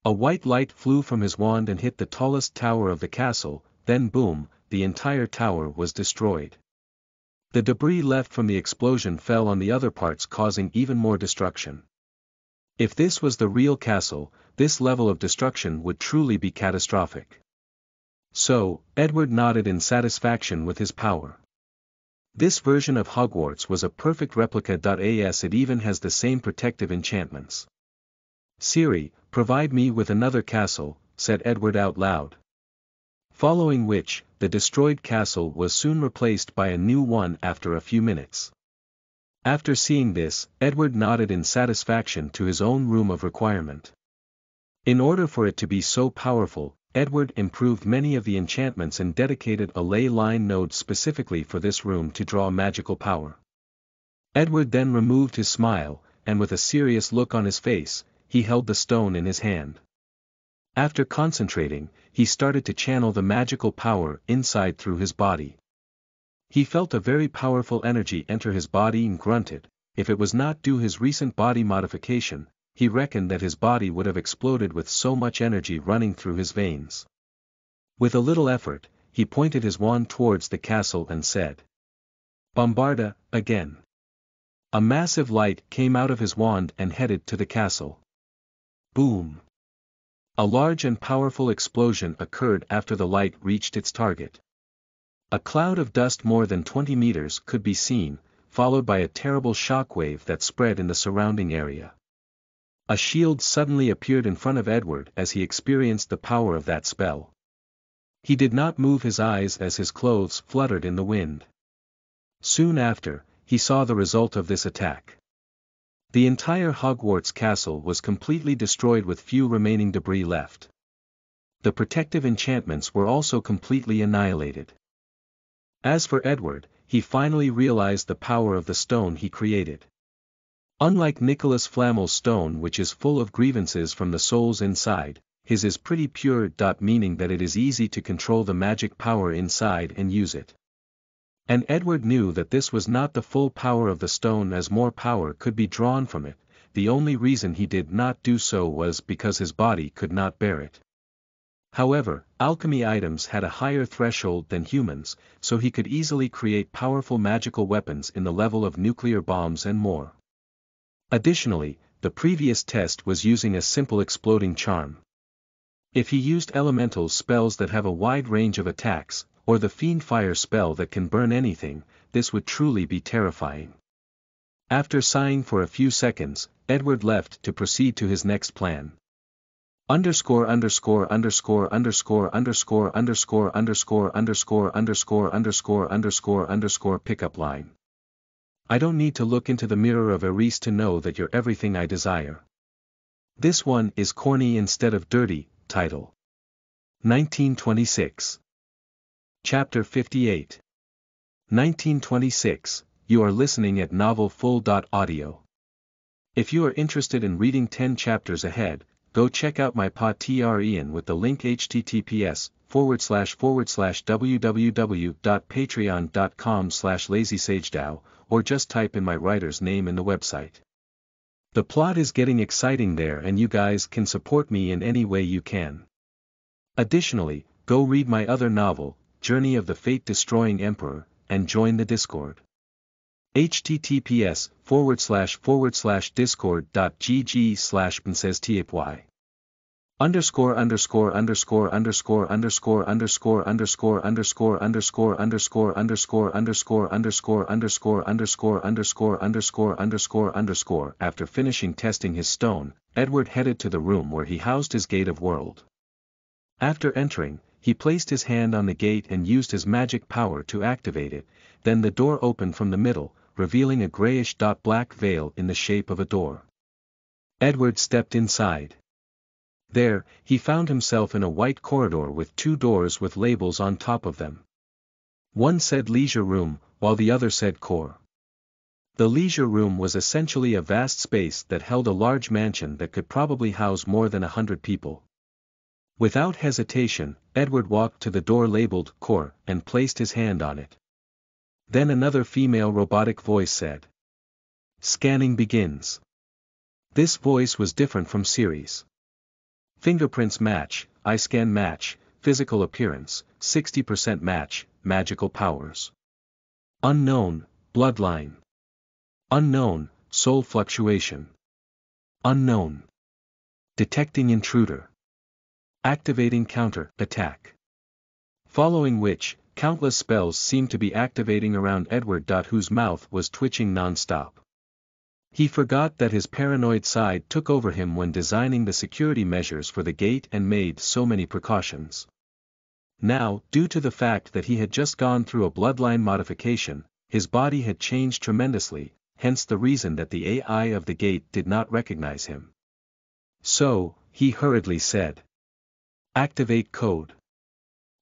A white light flew from his wand and hit the tallest tower of the castle, then boom, the entire tower was destroyed. The debris left from the explosion fell on the other parts causing even more destruction. If this was the real castle, this level of destruction would truly be catastrophic. So, Edward nodded in satisfaction with his power. This version of Hogwarts was a perfect replica. As it even has the same protective enchantments. Siri, provide me with another castle, said Edward out loud. Following which, the destroyed castle was soon replaced by a new one after a few minutes. After seeing this, Edward nodded in satisfaction to his own room of requirement. In order for it to be so powerful, Edward improved many of the enchantments and dedicated a ley line node specifically for this room to draw magical power. Edward then removed his smile, and with a serious look on his face, he held the stone in his hand. After concentrating, he started to channel the magical power inside through his body. He felt a very powerful energy enter his body and grunted. If it was not due his recent body modification, he reckoned that his body would have exploded with so much energy running through his veins. With a little effort, he pointed his wand towards the castle and said, "Bombarda, again." A massive light came out of his wand and headed to the castle. Boom! A large and powerful explosion occurred after the light reached its target. A cloud of dust more than 20 meters could be seen, followed by a terrible shockwave that spread in the surrounding area. A shield suddenly appeared in front of Edward as he experienced the power of that spell. He did not move his eyes as his clothes fluttered in the wind. Soon after, he saw the result of this attack. The entire Hogwarts castle was completely destroyed with few remaining debris left. The protective enchantments were also completely annihilated. As for Edward, he finally realized the power of the stone he created. Unlike Nicholas Flamel's stone, which is full of grievances from the souls inside, his is pretty pure. Meaning that it is easy to control the magic power inside and use it. And Edward knew that this was not the full power of the stone, as more power could be drawn from it. The only reason he did not do so was because his body could not bear it. However, alchemy items had a higher threshold than humans, so he could easily create powerful magical weapons in the level of nuclear bombs and more. Additionally, the previous test was using a simple exploding charm. If he used elemental spells that have a wide range of attacks, or the fiend fire spell that can burn anything, this would truly be terrifying. After sighing for a few seconds, Edward left to proceed to his next plan. Underscore underscore underscore underscore underscore underscore underscore underscore underscore underscore underscore underscore pickup line. I don't need to look into the mirror of Eris to know that you're everything I desire. This one is corny instead of dirty. Title: 1926. Chapter 58. 1926. You are listening at novelfull.audio. If you are interested in reading 10 chapters ahead, go check out my Patreon with the link https://www.patreon.com/lazysagedao, or just type in my writer's name in the website. The plot is getting exciting there, and you guys can support me in any way you can. Additionally, go read my other novel, Journey of the Fate-Destroying Emperor, and join the Discord. https://discord.gg/princesstapy. Underscore underscore underscore underscore underscore underscore underscore underscore underscore underscore underscore underscore underscore underscore underscore underscore underscore underscore. After finishing testing his stone, Edward headed to the room where he housed his Gate of World. After entering, he placed his hand on the gate and used his magic power to activate it. Then the door opened from the middle, revealing a grayish-black veil in the shape of a door. Edward stepped inside. There, he found himself in a white corridor with two doors with labels on top of them. One said Leisure Room, while the other said Core. The Leisure Room was essentially a vast space that held a large mansion that could probably house more than 100 people. Without hesitation, Edward walked to the door labeled Core and placed his hand on it. Then another female robotic voice said, "Scanning begins." This voice was different from Siri's. Fingerprints match, eye scan match, physical appearance, 60% match, magical powers. Unknown, bloodline. Unknown, soul fluctuation. Unknown. Detecting intruder. Activating counter attack. Following which, countless spells seemed to be activating around Edward, whose mouth was twitching non-stop. He forgot that his paranoid side took over him when designing the security measures for the gate and made so many precautions. Now, due to the fact that he had just gone through a bloodline modification, his body had changed tremendously, hence the reason that the AI of the gate did not recognize him. So, he hurriedly said. Activate code.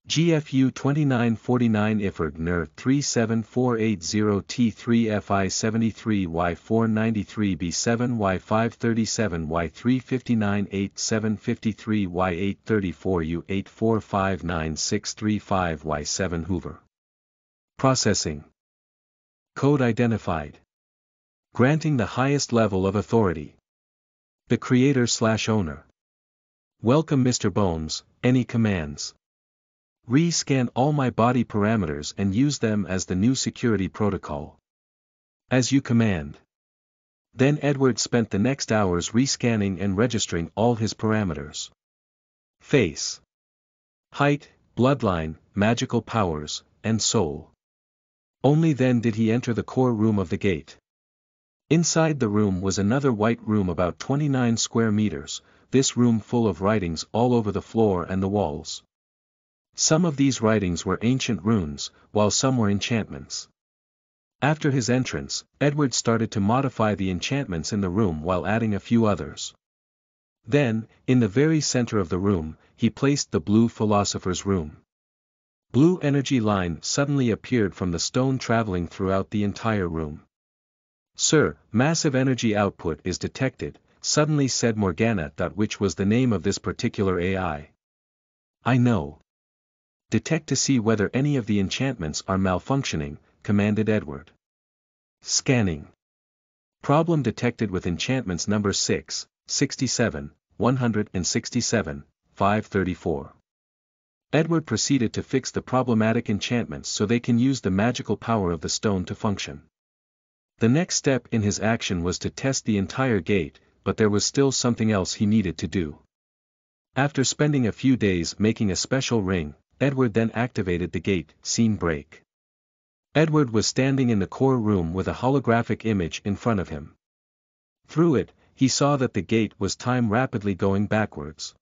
GFU 2949 IFRG NER 37480T3FI73Y493B7Y537Y834U8459635Y7 Hoover. Processing. Code identified. Granting the highest level of authority. The creator/owner. Welcome Mr. Bones, any commands? Re-scan all my body parameters and use them as the new security protocol. As you command. Then Edward spent the next hours re-scanning and registering all his parameters. Face. Height, bloodline, magical powers, and soul. Only then did he enter the core room of the gate. Inside the room was another white room about 29 square meters, this room full of writings all over the floor and the walls. Some of these writings were ancient runes, while some were enchantments. After his entrance, Edward started to modify the enchantments in the room while adding a few others. Then, in the very center of the room, he placed the blue philosopher's room. Blue energy line suddenly appeared from the stone traveling throughout the entire room. Sir, massive energy output is detected, suddenly said Morgana, which was the name of this particular AI. I know. Detect to see whether any of the enchantments are malfunctioning, commanded Edward. Scanning. Problem detected with enchantments number 6, 67, 167, 534. Edward proceeded to fix the problematic enchantments so they can use the magical power of the stone to function. The next step in his action was to test the entire gate, but there was still something else he needed to do. After spending a few days making a special ring, Edward then activated the gate. Scene break. Edward was standing in the core room with a holographic image in front of him. Through it, he saw that the gate was time rapidly going backwards.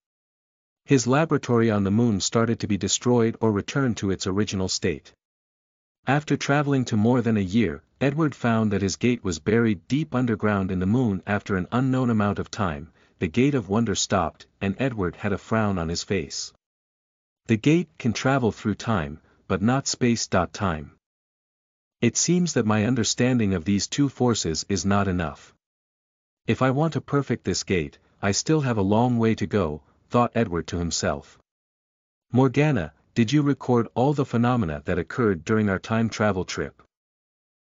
His laboratory on the moon started to be destroyed or returned to its original state. After traveling to more than a year, Edward found that his gate was buried deep underground in the moon. After an unknown amount of time, the gate of wonder stopped, and Edward had a frown on his face. The gate can travel through time, but not space-time. It seems that my understanding of these two forces is not enough. If I want to perfect this gate, I still have a long way to go, thought Edward to himself. Morgana, did you record all the phenomena that occurred during our time travel trip?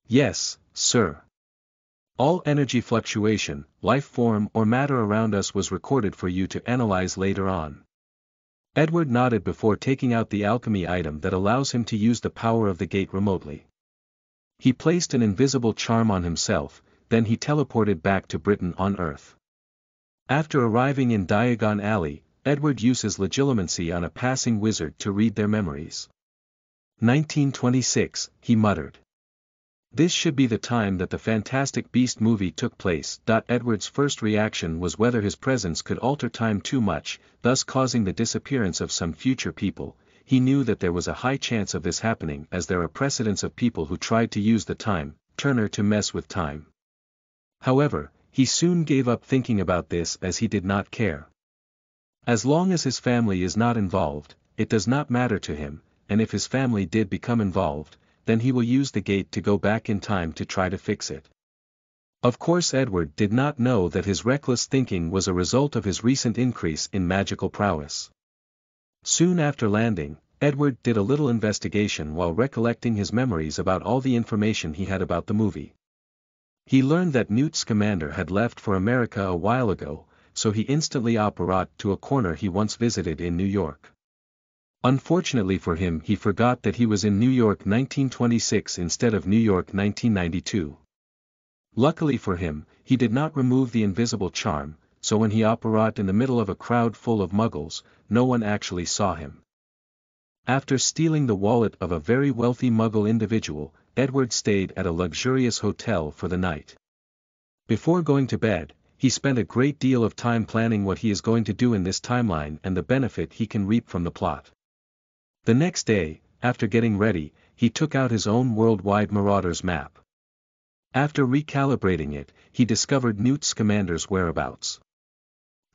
Yes, sir. All energy fluctuation, life form or matter around us was recorded for you to analyze later on. Edward nodded before taking out the alchemy item that allows him to use the power of the gate remotely. He placed an invisible charm on himself, then he teleported back to Britain on Earth. After arriving in Diagon Alley, Edward uses legilimency on a passing wizard to read their memories. 1926, he muttered. This should be the time that the Fantastic Beast movie took place. Edward's first reaction was whether his presence could alter time too much, thus causing the disappearance of some future people. He knew that there was a high chance of this happening as there are precedents of people who tried to use the time turner to mess with time. However, he soon gave up thinking about this as he did not care. As long as his family is not involved, it does not matter to him, and if his family did become involved, then he will use the gate to go back in time to try to fix it. Of course Edward did not know that his reckless thinking was a result of his recent increase in magical prowess. Soon after landing, Edward did a little investigation while recollecting his memories about all the information he had about the movie. He learned that Newt Scamander had left for America a while ago, so he instantly apparat to a corner he once visited in New York. Unfortunately for him, he forgot that he was in New York 1926 instead of New York 1992. Luckily for him, he did not remove the invisible charm, so when he apparat in the middle of a crowd full of muggles, no one actually saw him. After stealing the wallet of a very wealthy muggle individual, Edward stayed at a luxurious hotel for the night. Before going to bed, he spent a great deal of time planning what he is going to do in this timeline and the benefit he can reap from the plot. The next day, after getting ready, he took out his own worldwide Marauders map. After recalibrating it, he discovered Newt Scamander's whereabouts.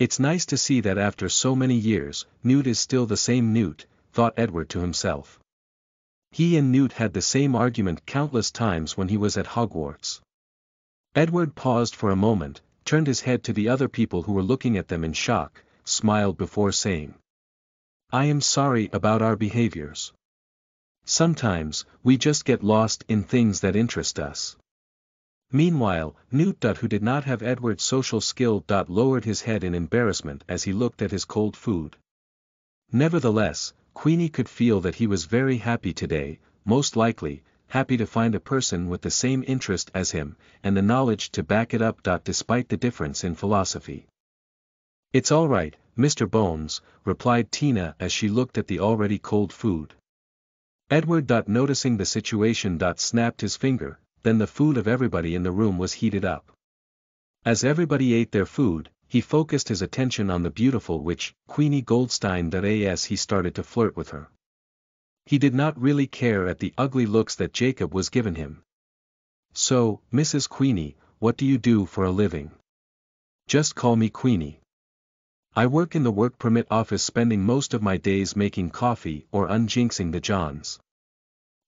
It's nice to see that after so many years, Newt is still the same Newt, thought Edward to himself. He and Newt had the same argument countless times when he was at Hogwarts. Edward paused for a moment, turned his head to the other people who were looking at them in shock, smiled before saying, "I am sorry about our behaviors. Sometimes, we just get lost in things that interest us." Meanwhile, Newt, who did not have Edward's social skill, lowered his head in embarrassment as he looked at his cold food. Nevertheless, Queenie could feel that he was very happy today, most likely, happy to find a person with the same interest as him, and the knowledge to back it up. Despite the difference in philosophy. "It's all right, Mr. Bones," replied Tina as she looked at the already cold food. Edward, noticing the situation, snapped his finger, then the food of everybody in the room was heated up. As everybody ate their food, he focused his attention on the beautiful witch, Queenie Goldstein. As he started to flirt with her. He did not really care at the ugly looks that Jacob was giving him. "So, Mrs. Queenie, what do you do for a living?" "Just call me Queenie. I work in the work permit office, spending most of my days making coffee or unjinxing the Johns.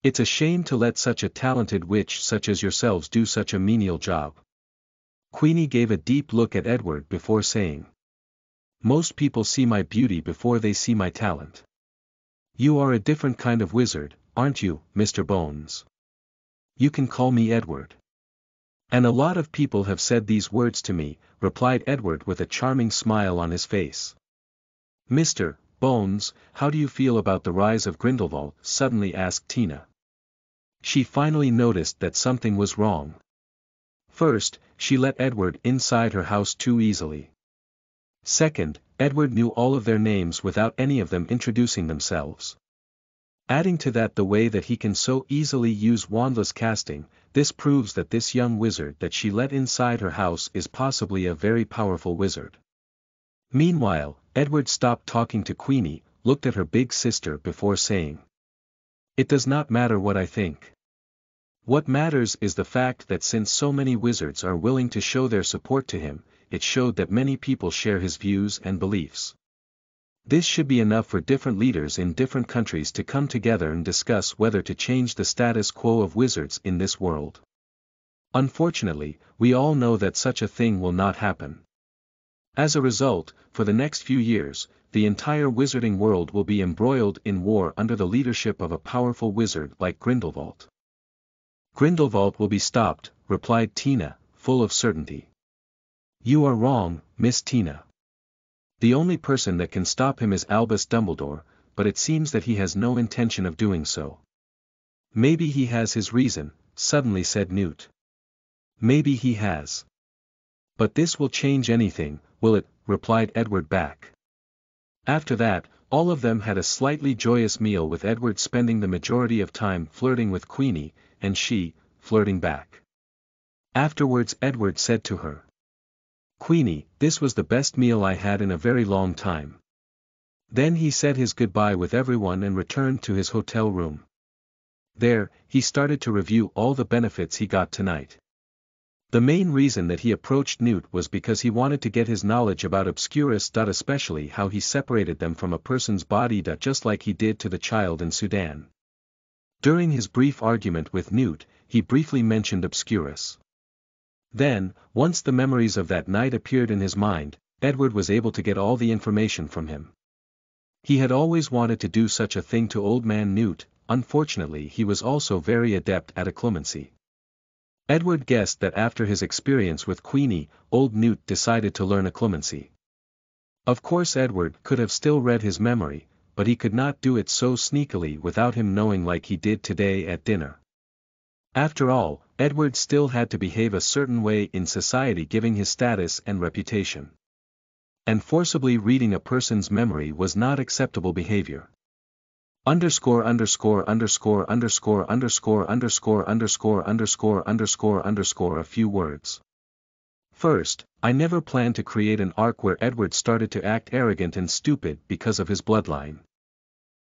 It's a shame to let such a talented witch such as yourselves do such a menial job." Queenie gave a deep look at Edward before saying, "Most people see my beauty before they see my talent. You are a different kind of wizard, aren't you, Mr. Bones? You can call me Edward." "And a lot of people have said these words to me," replied Edward with a charming smile on his face. "Mr. Bones, how do you feel about the rise of Grindelwald?" suddenly asked Tina. She finally noticed that something was wrong. First, she let Edward inside her house too easily. Second, Edward knew all of their names without any of them introducing themselves. Adding to that the way that he can so easily use wandless casting, this proves that this young wizard that she let inside her house is possibly a very powerful wizard. Meanwhile, Edward stopped talking to Queenie, looked at her big sister before saying, "It does not matter what I think. What matters is the fact that since so many wizards are willing to show their support to him, it showed that many people share his views and beliefs. This should be enough for different leaders in different countries to come together and discuss whether to change the status quo of wizards in this world. Unfortunately, we all know that such a thing will not happen. As a result, for the next few years, the entire wizarding world will be embroiled in war under the leadership of a powerful wizard like Grindelwald." "Grindelwald will be stopped," replied Tina, full of certainty. "You are wrong, Miss Tina. The only person that can stop him is Albus Dumbledore, but it seems that he has no intention of doing so." "Maybe he has his reason," suddenly said Newt. "Maybe he has. But this will change anything, will it?" replied Edward back. After that, all of them had a slightly joyous meal, with Edward spending the majority of time flirting with Queenie, and she, flirting back. Afterwards Edward said to her, "Queenie, this was the best meal I had in a very long time." Then he said his goodbye with everyone and returned to his hotel room. There, he started to review all the benefits he got tonight. The main reason that he approached Newt was because he wanted to get his knowledge about Obscurus. Especially how he separated them from a person's body. Just like he did to the child in Sudan. During his brief argument with Newt, he briefly mentioned Obscurus. Then, once the memories of that night appeared in his mind, Edward was able to get all the information from him. He had always wanted to do such a thing to Old Man Newt. Unfortunately he was also very adept at occlumency. Edward guessed that after his experience with Queenie, Old Newt decided to learn occlumency. Of course Edward could have still read his memory, but he could not do it so sneakily without him knowing, like he did today at dinner. After all, Edward still had to behave a certain way in society given his status and reputation. And forcibly reading a person's memory was not acceptable behavior. A few words. First, I never planned to create an arc where Edward started to act arrogant and stupid because of his bloodline.